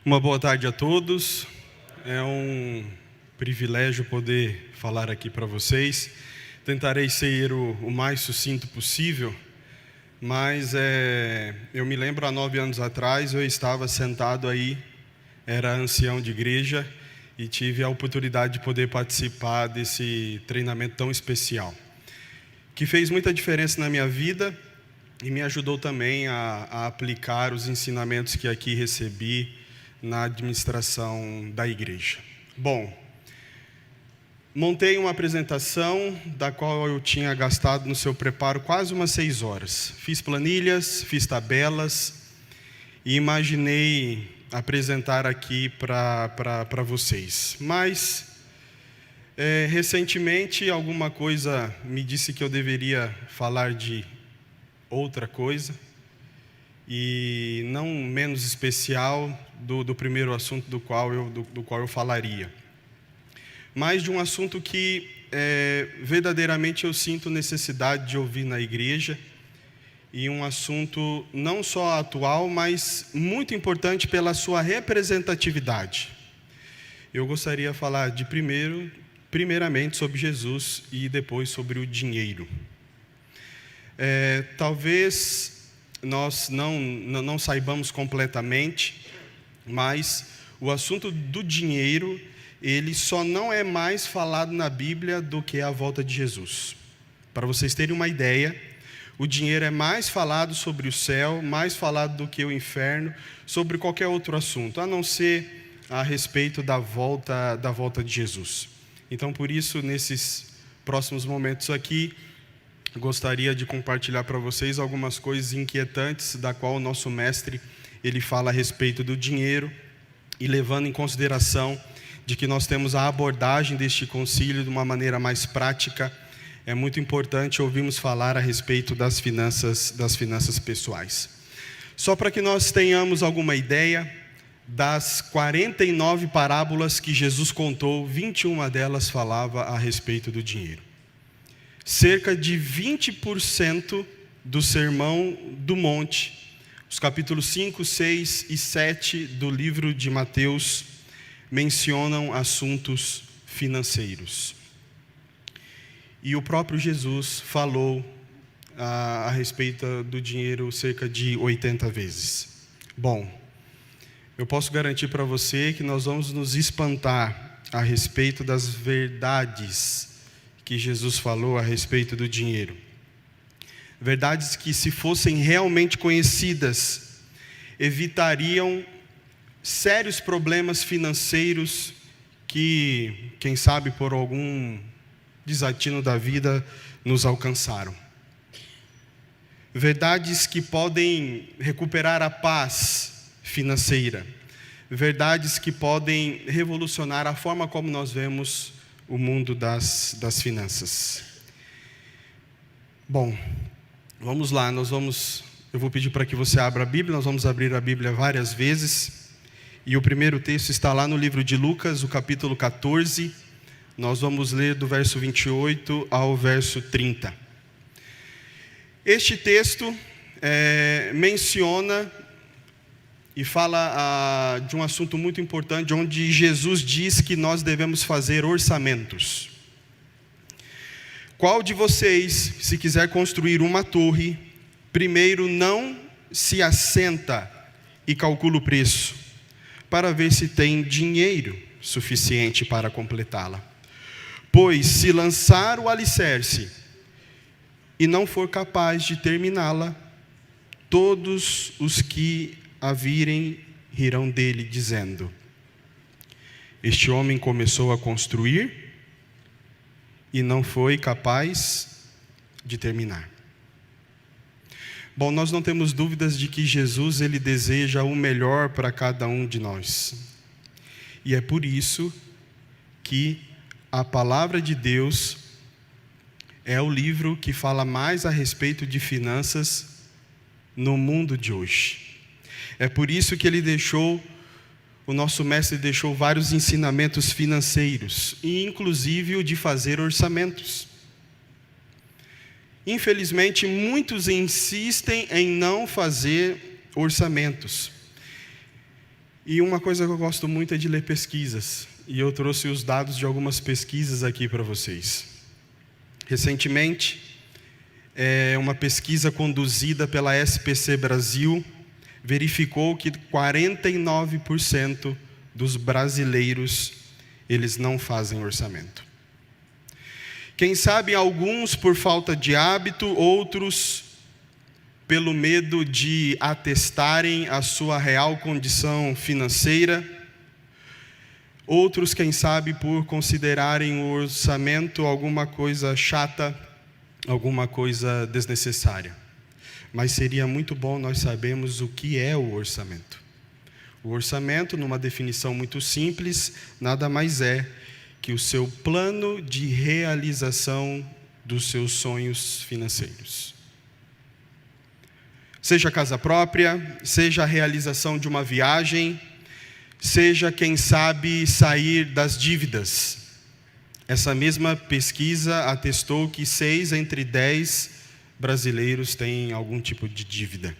Uma boa tarde a todos. É um privilégio poder falar aqui para vocês. Tentarei ser o mais sucinto possível, mas eu me lembro há 9 anos atrás, eu estava sentado aí, era ancião de igreja, e tive a oportunidade de poder participar desse treinamento tão especial, que fez muita diferença na minha vida e me ajudou também a aplicar os ensinamentos que aqui recebi na administração da igreja. Bom, montei uma apresentação da qual eu tinha gastado no seu preparo quase umas 6 horas. Fiz planilhas, fiz tabelas e imaginei apresentar aqui para vocês. Mas, recentemente, alguma coisa me disse que eu deveria falar de outra coisa, e não menos especial do primeiro assunto do qual eu falaria, mas de um assunto que verdadeiramente eu sinto necessidade de ouvir na igreja, e um assunto não só atual, mas muito importante pela sua representatividade. Eu gostaria de falar primeiramente sobre Jesus e depois sobre o dinheiro. Talvez nós não saibamos completamente, mas o assunto do dinheiro, ele só não é mais falado na Bíblia do que a volta de Jesus. Para vocês terem uma ideia, o dinheiro é mais falado sobre o céu, mais falado do que o inferno, sobre qualquer outro assunto, a não ser a respeito da volta de Jesus. Então, por isso, nesses próximos momentos aqui, gostaria de compartilhar para vocês algumas coisas inquietantes, da qual o nosso mestre, ele fala a respeito do dinheiro, e levando em consideração de que nós temos a abordagem deste concílio de uma maneira mais prática, é muito importante ouvirmos falar a respeito das finanças pessoais. Só para que nós tenhamos alguma ideia, das 49 parábolas que Jesus contou, 21 delas falava a respeito do dinheiro. Cerca de 20% do Sermão do Monte, os capítulos 5, 6 e 7 do livro de Mateus, mencionam assuntos financeiros. E o próprio Jesus falou a respeito do dinheiro cerca de 80 vezes. Bom, eu posso garantir para você que nós vamos nos espantar a respeito das verdades que Jesus falou a respeito do dinheiro. Verdades que, se fossem realmente conhecidas, evitariam sérios problemas financeiros que, quem sabe, por algum desatino da vida, nos alcançaram. Verdades que podem recuperar a paz financeira. Verdades que podem revolucionar a forma como nós vemos o mundo das finanças. Bom, vamos lá, eu vou pedir para que você abra a Bíblia, nós vamos abrir a Bíblia várias vezes, e o primeiro texto está lá no livro de Lucas, o capítulo 14, nós vamos ler do verso 28 ao verso 30. Este texto menciona e fala de um assunto muito importante, onde Jesus diz que nós devemos fazer orçamentos. Qual de vocês, se quiser construir uma torre, primeiro não se assenta e calcula o preço, para ver se tem dinheiro suficiente para completá-la? Pois se lançar o alicerce e não for capaz de terminá-la, todos os que a virem rirão dele, dizendo: este homem começou a construir e não foi capaz de terminar. Bom, nós não temos dúvidas de que Jesus, ele deseja o melhor para cada um de nós. E é por isso que a palavra de Deus é o livro que fala mais a respeito de finanças no mundo de hoje. É por isso que o nosso mestre deixou vários ensinamentos financeiros, e inclusive o de fazer orçamentos. Infelizmente, muitos insistem em não fazer orçamentos. E uma coisa que eu gosto muito é de ler pesquisas. E eu trouxe os dados de algumas pesquisas aqui para vocês. Recentemente, uma pesquisa conduzida pela SPC Brasil verificou que 49% dos brasileiros, eles não fazem orçamento. Quem sabe alguns por falta de hábito, outros pelo medo de atestarem a sua real condição financeira, outros, quem sabe, por considerarem o orçamento alguma coisa chata, alguma coisa desnecessária. Mas seria muito bom nós sabermos o que é o orçamento. O orçamento, numa definição muito simples, nada mais é que o seu plano de realização dos seus sonhos financeiros. Seja casa própria, seja a realização de uma viagem, seja, quem sabe, sair das dívidas. Essa mesma pesquisa atestou que 6 entre 10 brasileiros têm algum tipo de dívida.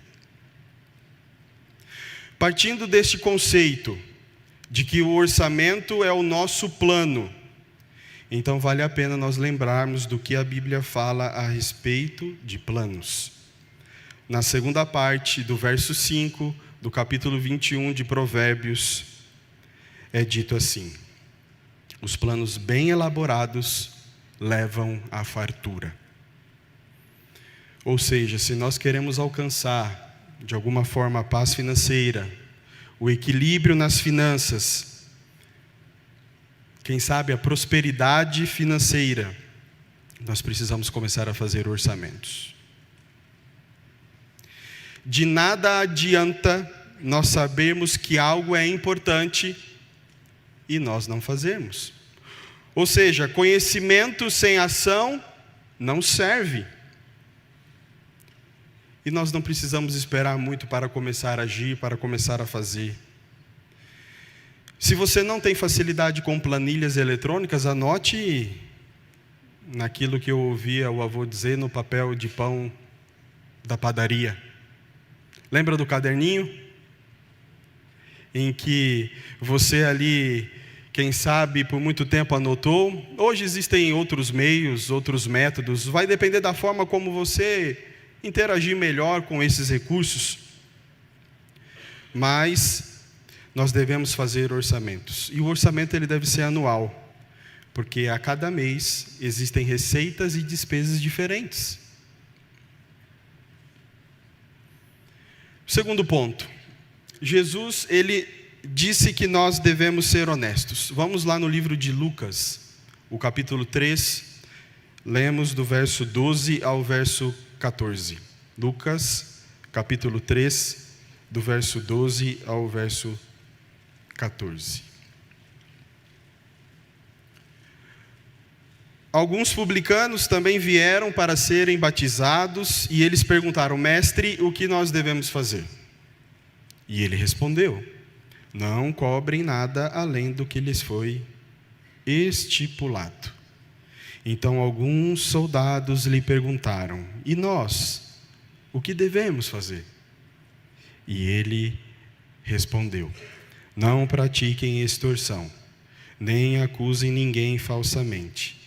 Partindo deste conceito de que o orçamento é o nosso plano, então vale a pena nós lembrarmos do que a Bíblia fala a respeito de planos. Na segunda parte do verso 5 do capítulo 21 de Provérbios, é dito assim: os planos bem elaborados levam à fartura. Ou seja, se nós queremos alcançar de alguma forma a paz financeira, o equilíbrio nas finanças, quem sabe a prosperidade financeira, nós precisamos começar a fazer orçamentos. De nada adianta nós sabermos que algo é importante e nós não fazermos. Ou seja, conhecimento sem ação não serve. E nós não precisamos esperar muito para começar a agir, para começar a fazer. Se você não tem facilidade com planilhas eletrônicas, anote naquilo que eu ouvia o avô dizer no papel de pão da padaria. Lembra do caderninho? Em que você ali, quem sabe, por muito tempo anotou. Hoje existem outros meios, outros métodos. Vai depender da forma como você interagir melhor com esses recursos. Mas nós devemos fazer orçamentos. E o orçamento ele deve ser anual, porque a cada mês existem receitas e despesas diferentes. Segundo ponto, Jesus, ele disse que nós devemos ser honestos. Vamos lá no livro de Lucas, o capítulo 3, lemos do verso 12 ao verso 14. Lucas, capítulo 3, do verso 12 ao verso 14. Alguns publicanos também vieram para serem batizados e eles perguntaram: mestre, o que nós devemos fazer? E ele respondeu: não cobrem nada além do que lhes foi estipulado. Então alguns soldados lhe perguntaram: e nós, o que devemos fazer? E ele respondeu: não pratiquem extorsão, nem acusem ninguém falsamente.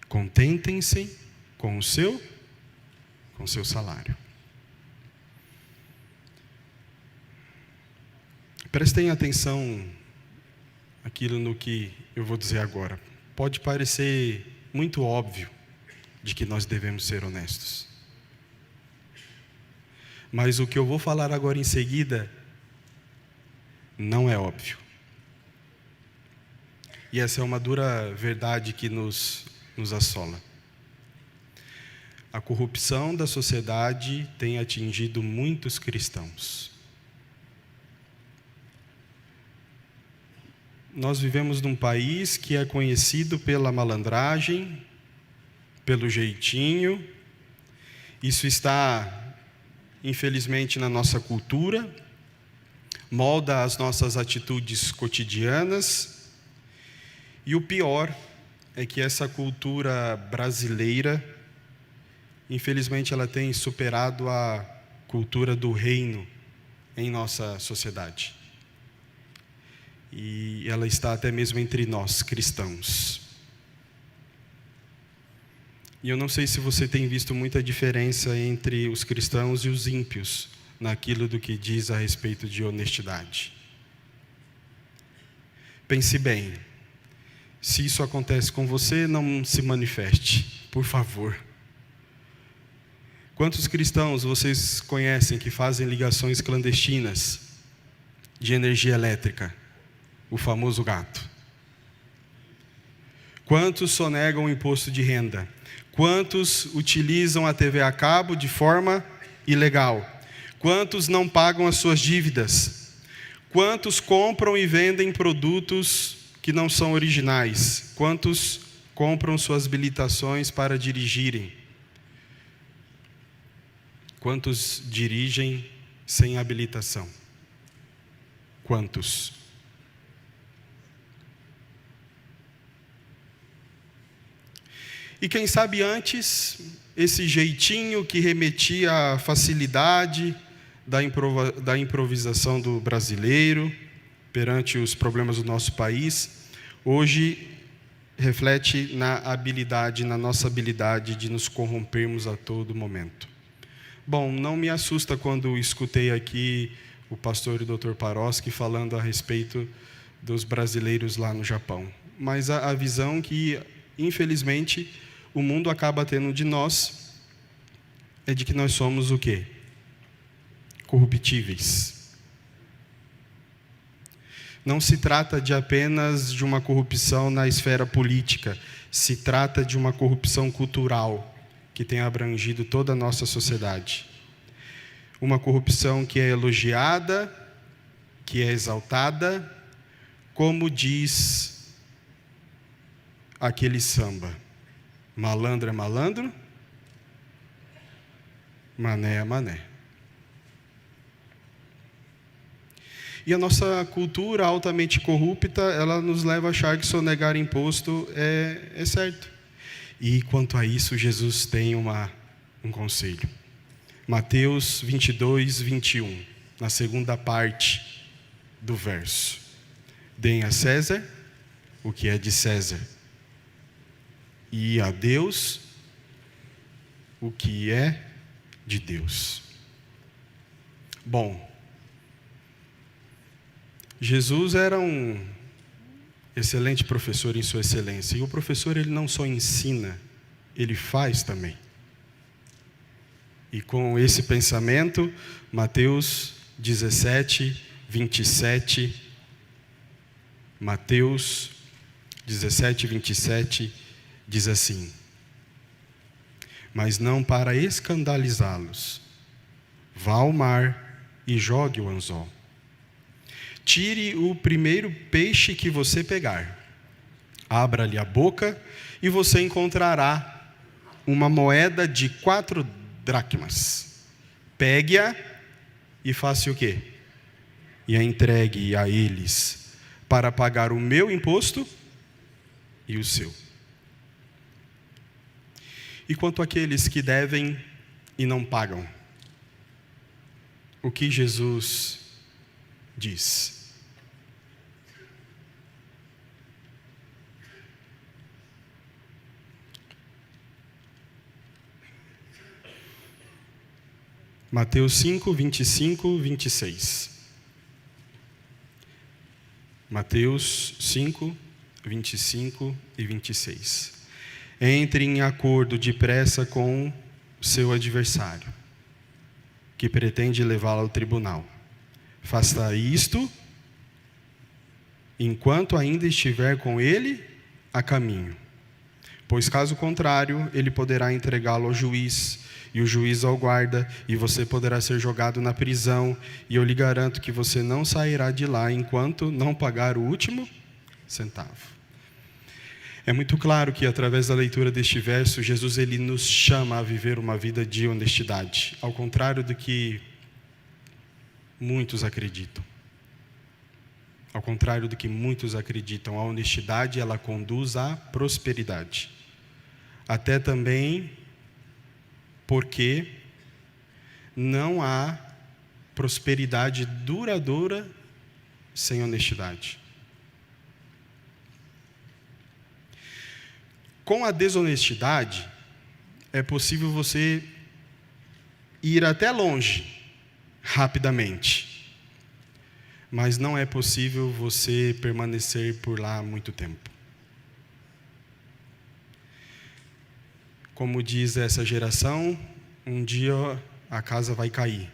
Contentem-se com o seu salário. Prestem atenção aquilo no que eu vou dizer agora. Pode parecer muito óbvio de que nós devemos ser honestos. Mas o que eu vou falar agora em seguida não é óbvio. E essa é uma dura verdade que nos assola. A corrupção da sociedade tem atingido muitos cristãos. Nós vivemos num país que é conhecido pela malandragem, pelo jeitinho. Isso está, infelizmente, na nossa cultura, molda as nossas atitudes cotidianas. E o pior é que essa cultura brasileira, infelizmente, ela tem superado a cultura do reino em nossa sociedade. e ela está até mesmo entre nós, cristãos. E eu não sei se você tem visto muita diferença entre os cristãos e os ímpios naquilo do que diz a respeito de honestidade. Pense bem, se isso acontece com você, não se manifeste, por favor. Quantos cristãos vocês conhecem que fazem ligações clandestinas de energia elétrica? O famoso gato. Quantos sonegam o imposto de renda? Quantos utilizam a TV a cabo de forma ilegal? Quantos não pagam as suas dívidas? Quantos compram e vendem produtos que não são originais? Quantos compram suas habilitações para dirigirem? Quantos dirigem sem habilitação? Quantos? E quem sabe antes, esse jeitinho que remetia à facilidade da improvisação do brasileiro perante os problemas do nosso país, hoje reflete na nossa habilidade de nos corrompermos a todo momento. Bom, não me assusta quando escutei aqui o pastor e o Dr. Paroski falando a respeito dos brasileiros lá no Japão. Mas a visão que, infelizmente, o mundo acaba tendo de nós é de que nós somos o quê? Corruptíveis. Não se trata de apenas de uma corrupção na esfera política, se trata de uma corrupção cultural que tem abrangido toda a nossa sociedade. Uma corrupção que é elogiada, que é exaltada, como diz aquele samba: malandro é malandro, mané é mané. E a nossa cultura altamente corrupta, ela nos leva a achar que sonegar imposto é certo. E quanto a isso, Jesus tem um conselho. Mateus 22, 21, na segunda parte do verso. Deem a César o que é de César, e a Deus o que é de Deus. Bom, Jesus era um excelente professor em sua excelência. E o professor, ele não só ensina, ele faz também. E com esse pensamento, Mateus 17, 27, Mateus 17, 27, diz assim: mas não para escandalizá-los, vá ao mar e jogue o anzol. Tire o primeiro peixe que você pegar, abra-lhe a boca e você encontrará uma moeda de 4 dracmas. Pegue-a e faça o quê? E a entregue a eles, para pagar o meu imposto e o seu. E quanto àqueles que devem e não pagam, o que Jesus diz? Mateus 5, 25, 26. Mateus 5, 25 e 26. Entre em acordo depressa com seu adversário, que pretende levá-lo ao tribunal. Faça isto enquanto ainda estiver com ele a caminho, pois caso contrário, ele poderá entregá-lo ao juiz, e o juiz ao guarda, e você poderá ser jogado na prisão, e eu lhe garanto que você não sairá de lá enquanto não pagar o último centavo. É muito claro que, através da leitura deste verso, Jesus ele nos chama a viver uma vida de honestidade, ao contrário do que muitos acreditam. Ao contrário do que muitos acreditam, a honestidade ela conduz à prosperidade. Até também porque não há prosperidade duradoura sem honestidade. com a desonestidade, é possível você ir até longe, rapidamente. Mas não é possível você permanecer por lá muito tempo. Como diz essa geração, um dia a casa vai cair.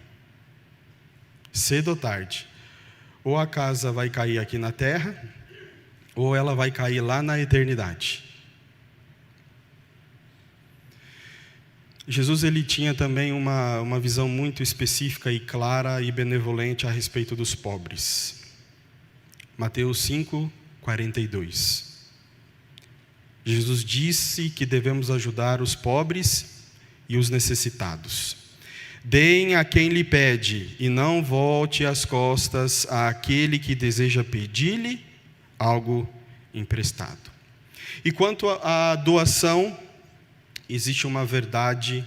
Cedo ou tarde. Ou a casa vai cair aqui na terra, ou ela vai cair lá na eternidade. Jesus ele tinha também uma visão muito específica e clara e benevolente a respeito dos pobres. Mateus 5:42. Jesus disse que devemos ajudar os pobres e os necessitados. Deem a quem lhe pede, e não volte as costas àquele que deseja pedir-lhe algo emprestado. E quanto à doação, existe uma verdade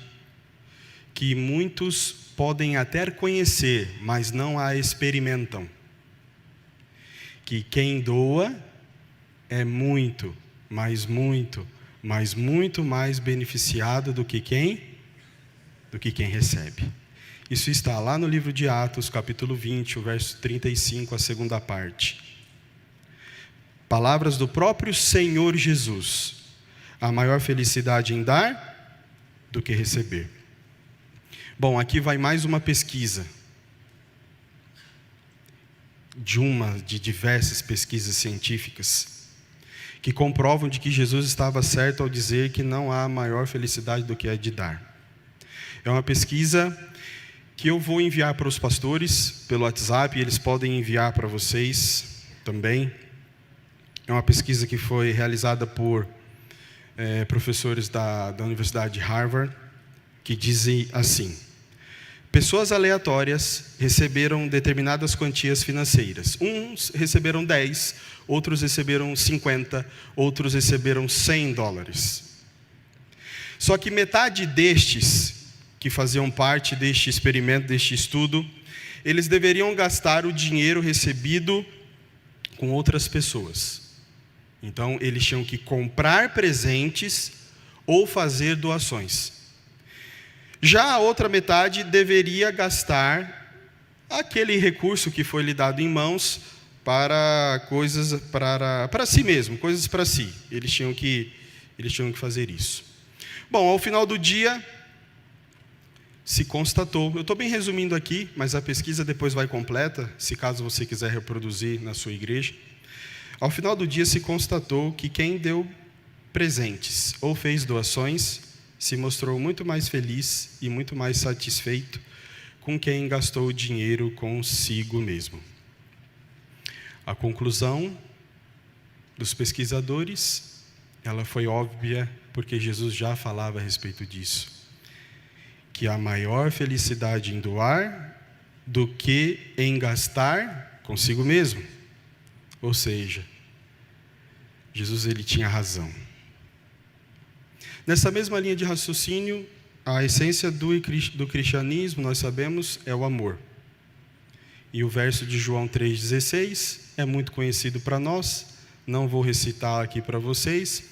que muitos podem até conhecer, mas não a experimentam. Que quem doa é muito mais beneficiado do que quem recebe. Isso está lá no livro de Atos, capítulo 20, o verso 35, a segunda parte. Palavras do próprio Senhor Jesus. Há maior felicidade em dar do que receber. Bom, aqui vai mais uma pesquisa. De diversas pesquisas científicas que comprovam de que Jesus estava certo ao dizer que não há maior felicidade do que a de dar. É uma pesquisa que eu vou enviar para os pastores pelo WhatsApp, e eles podem enviar para vocês também. É uma pesquisa que foi realizada por professores da Universidade de Harvard, que dizem assim: pessoas aleatórias receberam determinadas quantias financeiras. Uns receberam 10, outros receberam 50, outros receberam $100. Só que metade destes, que faziam parte deste experimento, deste estudo, eles deveriam gastar o dinheiro recebido com outras pessoas. Então, eles tinham que comprar presentes ou fazer doações. Já a outra metade deveria gastar aquele recurso que foi lhe dado em mãos para coisas para si mesmo, coisas para si. Eles tinham que fazer isso. Bom, ao final do dia, se constatou, eu estou bem resumindo aqui, mas a pesquisa depois vai completa, se caso você quiser reproduzir na sua igreja. Ao final do dia se constatou que quem deu presentes ou fez doações se mostrou muito mais feliz e muito mais satisfeito com quem gastou o dinheiro consigo mesmo. A conclusão dos pesquisadores, ela foi óbvia, porque Jesus já falava a respeito disso, que há maior felicidade em doar do que em gastar consigo mesmo. Ou seja, Jesus ele tinha razão. Nessa mesma linha de raciocínio, a essência do cristianismo, nós sabemos, é o amor. E o verso de João 3,16 é muito conhecido para nós, não vou recitar aqui para vocês,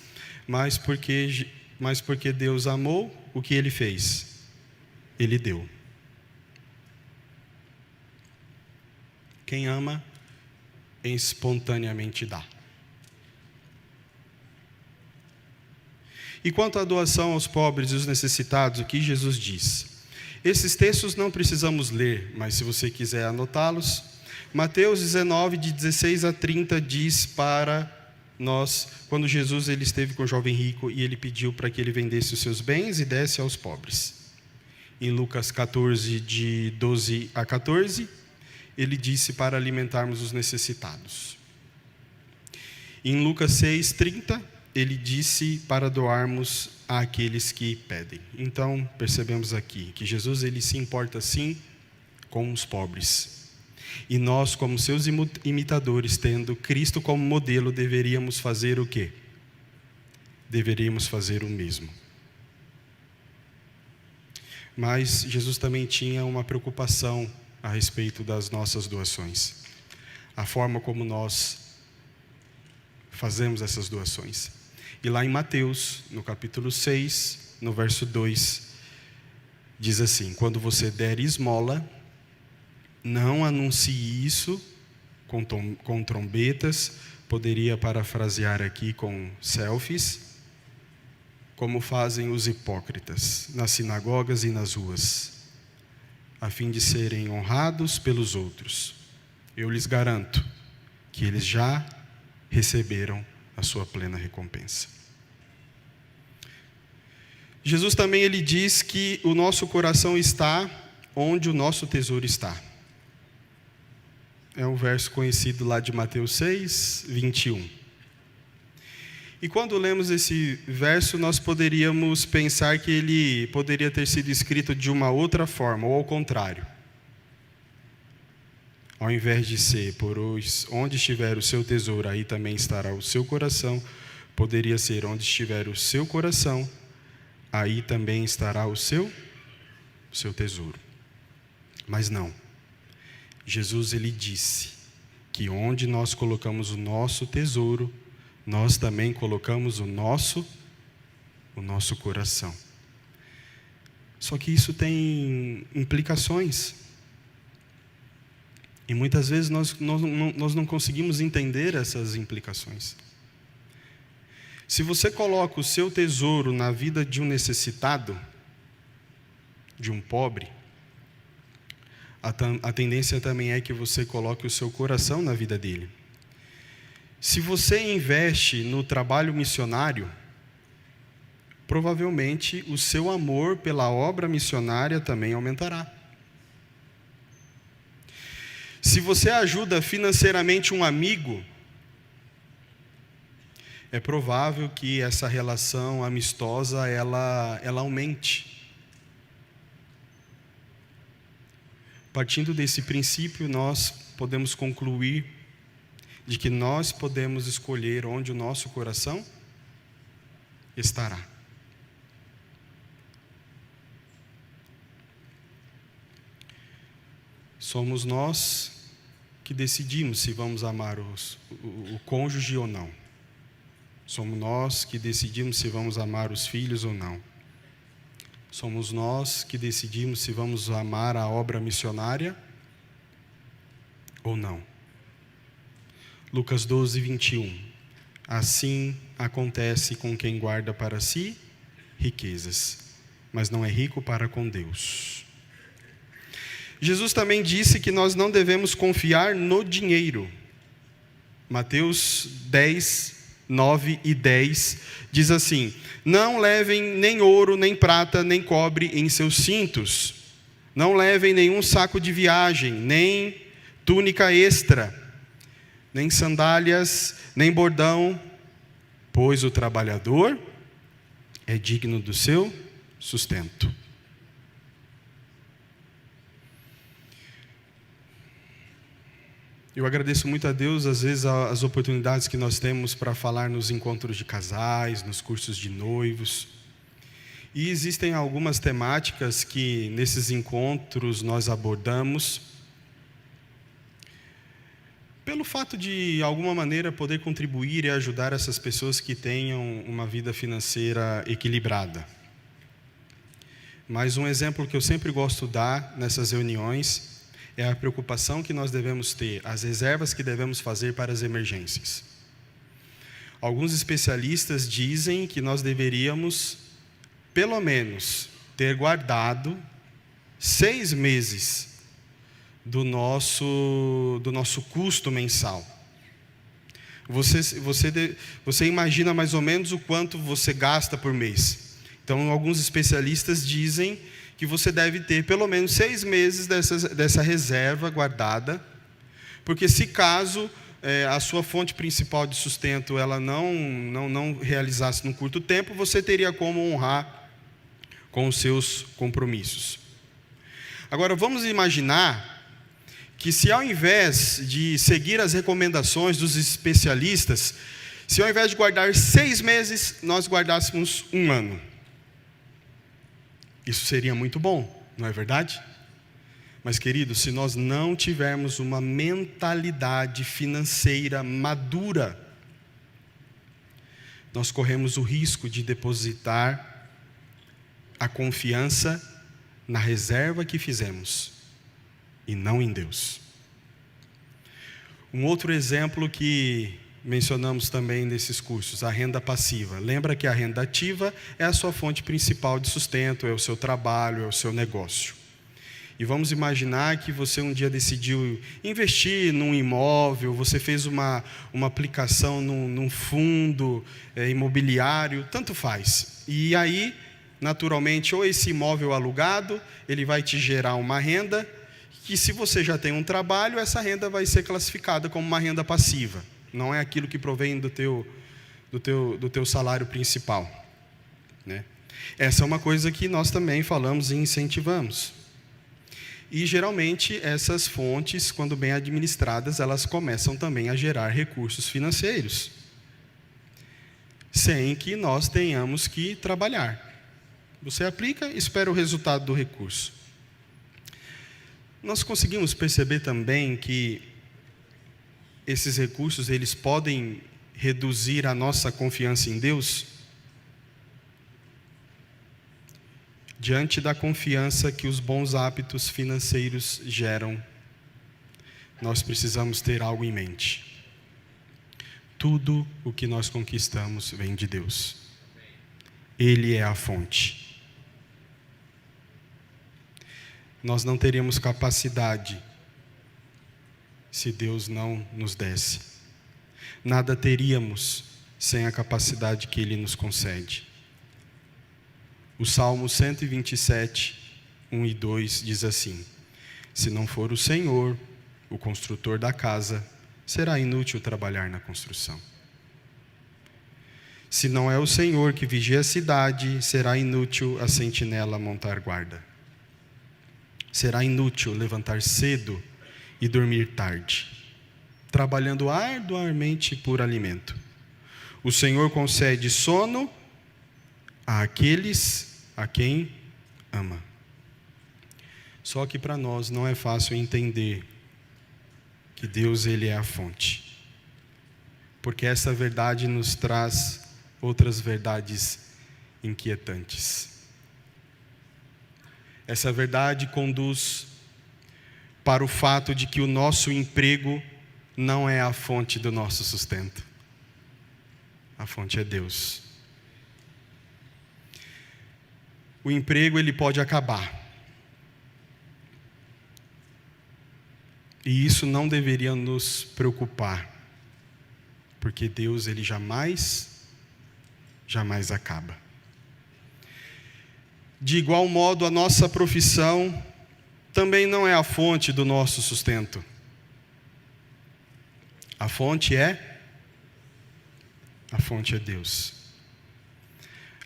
mas porque Deus amou, o que Ele fez? Ele deu. Quem ama, espontaneamente dá. E quanto à doação aos pobres e os necessitados, o que Jesus diz? Esses textos não precisamos ler, mas se você quiser anotá-los, Mateus 19, de 16 a 30, diz para nós, quando Jesus ele esteve com o jovem rico e ele pediu para que ele vendesse os seus bens e desse aos pobres. Em Lucas 14, de 12 a 14, ele disse para alimentarmos os necessitados. Em Lucas 6, 30, ele disse para doarmos àqueles que pedem. Então, percebemos aqui que Jesus ele se importa sim com os pobres. E nós, como seus imitadores, tendo Cristo como modelo, deveríamos fazer o quê? Deveríamos fazer o mesmo. Mas Jesus também tinha uma preocupação a respeito das nossas doações. A forma como nós fazemos essas doações. E lá em Mateus, no capítulo 6, no verso 2, diz assim: quando você der esmola, não anuncie isso com trombetas, poderia parafrasear aqui com selfies, como fazem os hipócritas nas sinagogas e nas ruas, a fim de serem honrados pelos outros. Eu lhes garanto que eles já receberam a sua plena recompensa. Jesus também ele diz que o nosso coração está onde o nosso tesouro está. É um verso conhecido lá de Mateus 6, 21. E quando lemos esse verso, nós poderíamos pensar que ele poderia ter sido escrito de uma outra forma, ou ao contrário. Ao invés de ser, pois onde estiver o seu tesouro, aí também estará o seu coração, poderia ser onde estiver o seu coração, aí também estará o seu tesouro. Mas não. Jesus ele disse que onde nós colocamos o nosso tesouro, nós também colocamos o nosso coração. Só que isso tem implicações. E muitas vezes nós não conseguimos entender essas implicações. Se você coloca o seu tesouro na vida de um necessitado, de um pobre, a tendência também é que você coloque o seu coração na vida dele. Se você investe no trabalho missionário, provavelmente o seu amor pela obra missionária também aumentará. Se você ajuda financeiramente um amigo, é provável que essa relação amistosa ela aumente. Partindo desse princípio, nós podemos concluir de que nós podemos escolher onde o nosso coração estará. Somos nós que decidimos se vamos amar o cônjuge ou não. Somos nós que decidimos se vamos amar os filhos ou não. Somos nós que decidimos se vamos amar a obra missionária ou não. Lucas 12, 21. Assim acontece com quem guarda para si riquezas, mas não é rico para com Deus. Jesus também disse que nós não devemos confiar no dinheiro. Mateus 10, 9 e 10 diz assim: não levem nem ouro, nem prata, nem cobre em seus cintos. Não levem nenhum saco de viagem, nem túnica extra, nem sandálias, nem bordão, pois o trabalhador é digno do seu sustento. Eu agradeço muito a Deus, às vezes, as oportunidades que nós temos para falar nos encontros de casais, nos cursos de noivos. E existem algumas temáticas que nesses encontros nós abordamos, pelo fato de alguma maneira poder contribuir e ajudar essas pessoas que tenham uma vida financeira equilibrada. Mas um exemplo que eu sempre gosto de dar nessas reuniões é a preocupação que nós devemos ter, as reservas que devemos fazer para as emergências. Alguns especialistas dizem que nós deveríamos, pelo menos, ter guardado 6 meses do nosso custo mensal. Você imagina mais ou menos o quanto você gasta por mês. Então, alguns especialistas dizem que você deve ter pelo menos 6 meses dessa reserva guardada, porque se caso a sua fonte principal de sustento ela não realizasse num curto tempo, você teria como honrar com os seus compromissos. Agora, vamos imaginar que se ao invés de seguir as recomendações dos especialistas, se ao invés de guardar 6 meses, nós guardássemos 1 ano. Isso seria muito bom, não é verdade? Mas, queridos, se nós não tivermos uma mentalidade financeira madura, nós corremos o risco de depositar a confiança na reserva que fizemos e não em Deus. Um outro exemplo que mencionamos também nesses cursos, a renda passiva. Lembra que a renda ativa é a sua fonte principal de sustento, é o seu trabalho, é o seu negócio. E vamos imaginar que você um dia decidiu investir num imóvel, você fez uma aplicação num fundo imobiliário, tanto faz. E aí, naturalmente, ou esse imóvel alugado, ele vai te gerar uma renda, que se você já tem um trabalho, essa renda vai ser classificada como uma renda passiva. Não é aquilo que provém do teu salário principal, né? Essa é uma coisa que nós também falamos e incentivamos. E geralmente essas fontes, quando bem administradas, elas começam também a gerar recursos financeiros, sem que nós tenhamos que trabalhar. Você aplica e espera o resultado do recurso. Nós conseguimos perceber também que esses recursos, eles podem reduzir a nossa confiança em Deus? Diante da confiança que os bons hábitos financeiros geram, nós precisamos ter algo em mente. Tudo o que nós conquistamos vem de Deus. Ele é a fonte. Nós não teríamos capacidade se Deus não nos desse. Nada teríamos sem a capacidade que Ele nos concede. O Salmo 127, 1 e 2 diz assim: se não for o Senhor, o construtor da casa, será inútil trabalhar na construção. Se não é o Senhor que vigia a cidade, será inútil a sentinela montar guarda. Será inútil levantar cedo e dormir tarde, trabalhando arduamente por alimento. O Senhor concede sono àqueles a quem ama. Só que para nós não é fácil entender que Deus, Ele é a fonte, porque essa verdade nos traz outras verdades inquietantes. Essa verdade conduz para o fato de que o nosso emprego não é a fonte do nosso sustento. A fonte é Deus. O emprego, ele pode acabar. E isso não deveria nos preocupar, porque Deus, ele jamais acaba. De igual modo, a nossa profissão também não é a fonte do nosso sustento. A fonte é Deus.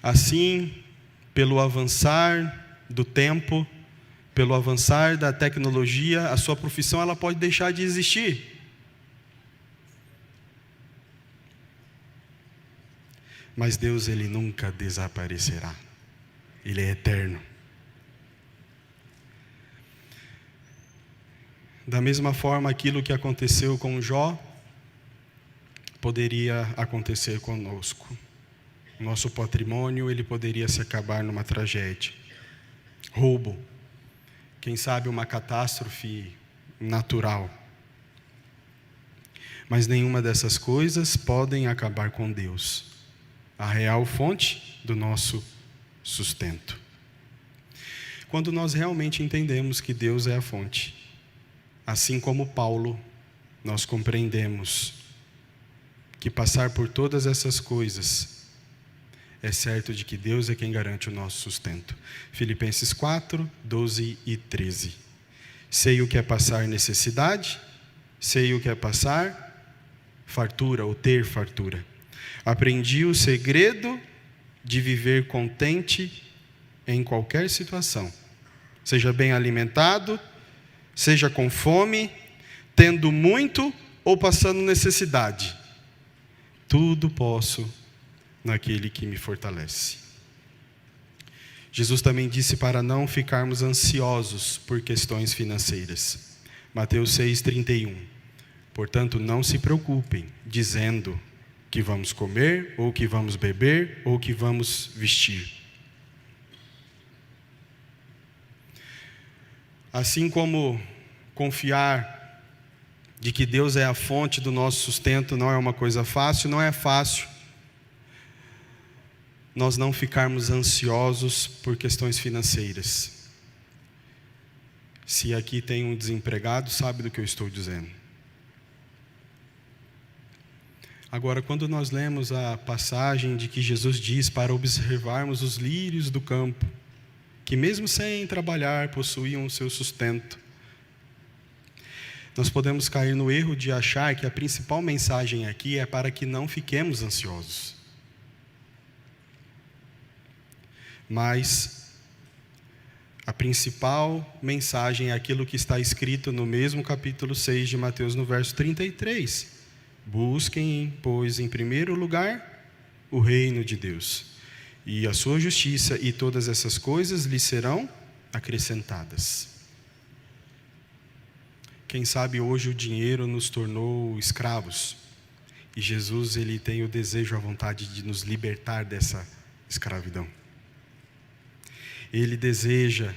Assim, pelo avançar do tempo, pelo avançar da tecnologia, a sua profissão ela pode deixar de existir. Mas Deus, Ele nunca desaparecerá. Ele é eterno. Da mesma forma, aquilo que aconteceu com Jó poderia acontecer conosco. Nosso patrimônio, ele poderia se acabar numa tragédia. Roubo. Quem sabe uma catástrofe natural. Mas nenhuma dessas coisas podem acabar com Deus, a real fonte do nosso sustento. Quando nós realmente entendemos que Deus é a fonte, assim como Paulo, nós compreendemos que passar por todas essas coisas é certo de que Deus é quem garante o nosso sustento. Filipenses 4, 12 e 13. Sei o que é passar necessidade, sei o que é passar fartura ou ter fartura. Aprendi o segredo de viver contente em qualquer situação, seja bem alimentado, seja com fome, tendo muito ou passando necessidade. Tudo posso naquele que me fortalece. Jesus também disse para não ficarmos ansiosos por questões financeiras. Mateus 6:31. Portanto, não se preocupem, dizendo: que vamos comer, ou o que vamos beber, ou o que vamos vestir. Assim como confiar de que Deus é a fonte do nosso sustento não é uma coisa fácil, não é fácil nós não ficarmos ansiosos por questões financeiras. Se aqui tem um desempregado, sabe do que eu estou dizendo. Agora, quando nós lemos a passagem de que Jesus diz para observarmos os lírios do campo, que mesmo sem trabalhar possuíam o seu sustento, nós podemos cair no erro de achar que a principal mensagem aqui é para que não fiquemos ansiosos. Mas a principal mensagem é aquilo que está escrito no mesmo capítulo 6 de Mateus, no verso 33. Busquem, pois, em primeiro lugar, o reino de Deus e a sua justiça, e todas essas coisas lhe serão acrescentadas. Quem sabe hoje o dinheiro nos tornou escravos, e Jesus, ele tem o desejo, a vontade de nos libertar dessa escravidão. Ele deseja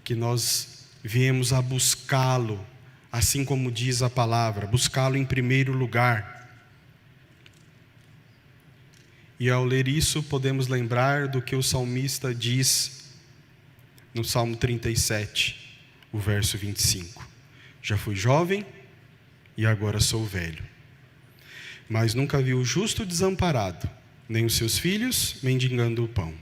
que nós viemos a buscá-lo, assim como diz a palavra, buscá-lo em primeiro lugar. E ao ler isso, podemos lembrar do que o salmista diz no Salmo 37, o verso 25. Já fui jovem e agora sou velho, mas nunca vi o justo desamparado, nem os seus filhos mendigando o pão.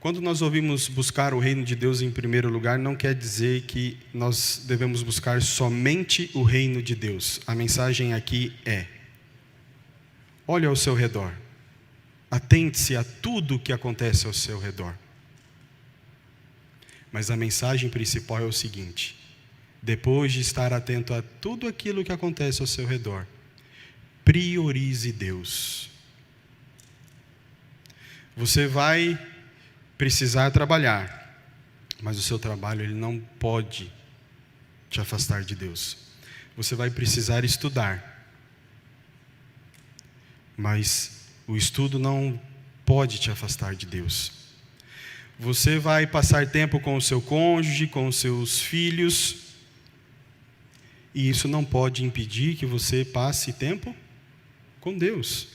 Quando nós ouvimos buscar o reino de Deus em primeiro lugar, não quer dizer que nós devemos buscar somente o reino de Deus. A mensagem aqui é: olhe ao seu redor, atente-se a tudo o que acontece ao seu redor. Mas a mensagem principal é o seguinte: depois de estar atento a tudo aquilo que acontece ao seu redor, priorize Deus. Você vai precisar trabalhar, mas o seu trabalho ele não pode te afastar de Deus. Você vai precisar estudar, mas o estudo não pode te afastar de Deus. Você vai passar tempo com o seu cônjuge, com os seus filhos, e isso não pode impedir que você passe tempo com Deus.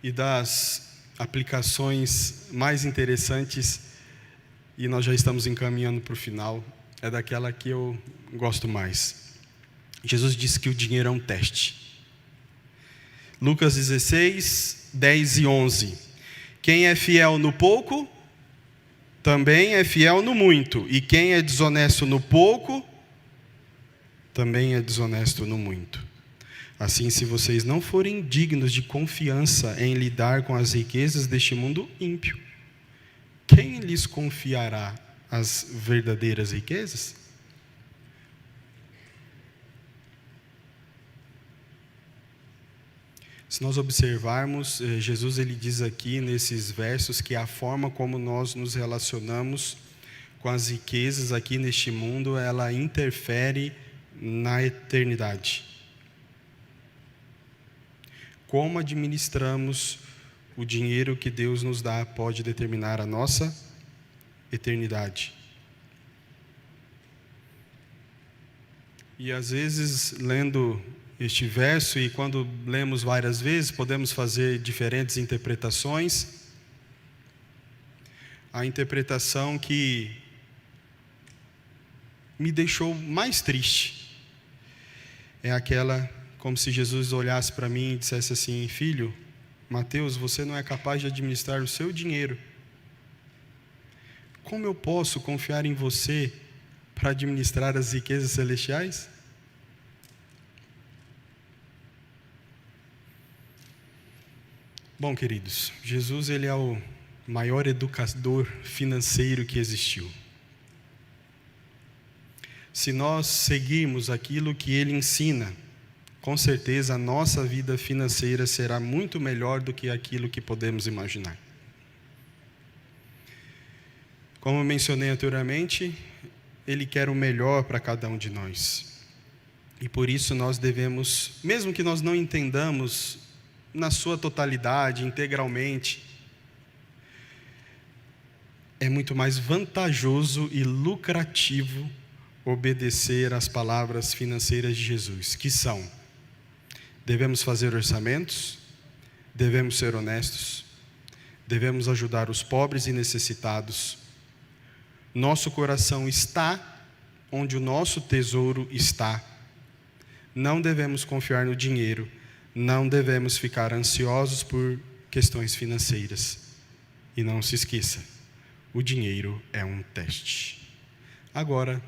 E das aplicações mais interessantes, e nós já estamos encaminhando para o final, é daquela que eu gosto mais. Jesus disse que o dinheiro é um teste. Lucas 16, 10 e 11. Quem é fiel no pouco, também é fiel no muito. E quem é desonesto no pouco, também é desonesto no muito. Assim, se vocês não forem dignos de confiança em lidar com as riquezas deste mundo ímpio, quem lhes confiará as verdadeiras riquezas? Se nós observarmos, Jesus ele diz aqui nesses versos que a forma como nós nos relacionamos com as riquezas aqui neste mundo, ela interfere na eternidade. Como administramos o dinheiro que Deus nos dá pode determinar a nossa eternidade. E às vezes, lendo este verso, e quando lemos várias vezes, podemos fazer diferentes interpretações. A interpretação que me deixou mais triste é aquela como se Jesus olhasse para mim e dissesse assim: filho, Mateus, você não é capaz de administrar o seu dinheiro. Como eu posso confiar em você para administrar as riquezas celestiais? Bom, queridos, Jesus ele é o maior educador financeiro que existiu. Se nós seguirmos aquilo que ele ensina, com certeza a nossa vida financeira será muito melhor do que aquilo que podemos imaginar. Como eu mencionei anteriormente, Ele quer o melhor para cada um de nós. E por isso nós devemos, mesmo que nós não entendamos na sua totalidade, integralmente, é muito mais vantajoso e lucrativo obedecer às palavras financeiras de Jesus, que são: devemos fazer orçamentos, devemos ser honestos, devemos ajudar os pobres e necessitados. Nosso coração está onde o nosso tesouro está. Não devemos confiar no dinheiro, não devemos ficar ansiosos por questões financeiras. E não se esqueça, o dinheiro é um teste. Agora,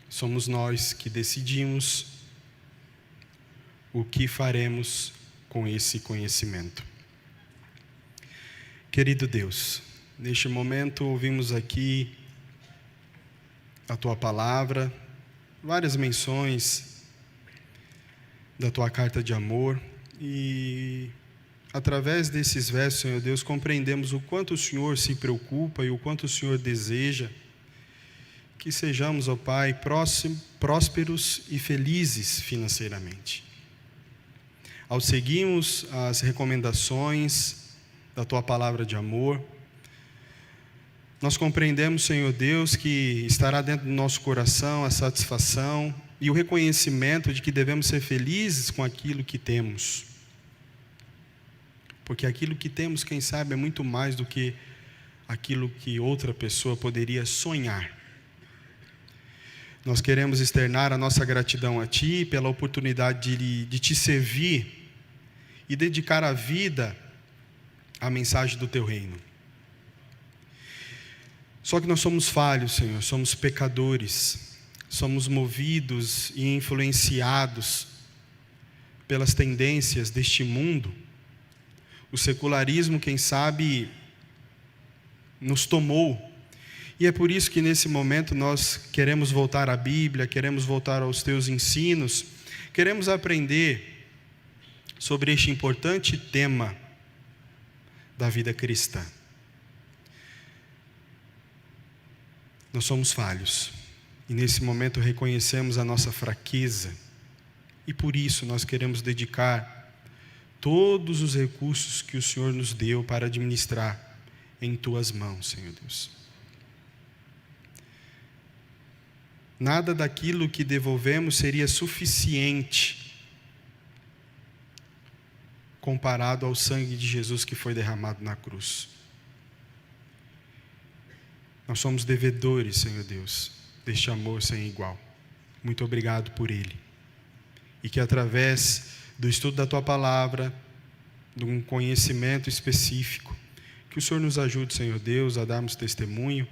somos nós que decidimos o que faremos com esse conhecimento. Querido Deus, neste momento ouvimos aqui a Tua palavra, várias menções da Tua carta de amor, e através desses versos, Senhor Deus, compreendemos o quanto o Senhor se preocupa e o quanto o Senhor deseja que sejamos, ó Pai, prósperos e felizes financeiramente. Ao seguirmos as recomendações da Tua palavra de amor, nós compreendemos, Senhor Deus, que estará dentro do nosso coração a satisfação e o reconhecimento de que devemos ser felizes com aquilo que temos. Porque aquilo que temos, quem sabe, é muito mais do que aquilo que outra pessoa poderia sonhar. Nós queremos externar a nossa gratidão a Ti pela oportunidade de Te servir e dedicar a vida à mensagem do Teu reino. Só que nós somos falhos, Senhor, somos pecadores, somos movidos e influenciados pelas tendências deste mundo. O secularismo, quem sabe, nos tomou. E é por isso que nesse momento nós queremos voltar à Bíblia, queremos voltar aos Teus ensinos, queremos aprender sobre este importante tema da vida cristã. Nós somos falhos e nesse momento reconhecemos a nossa fraqueza e por isso nós queremos dedicar todos os recursos que o Senhor nos deu para administrar em Tuas mãos, Senhor Deus. Nada daquilo que devolvemos seria suficiente comparado ao sangue de Jesus que foi derramado na cruz. Nós somos devedores, Senhor Deus, deste amor sem igual. Muito obrigado por ele. E que através do estudo da Tua palavra, de um conhecimento específico, que o Senhor nos ajude, Senhor Deus, a darmos testemunho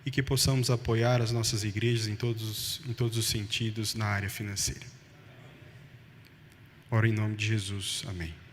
e que possamos apoiar as nossas igrejas em todos os sentidos na área financeira. Oro em nome de Jesus. Amém.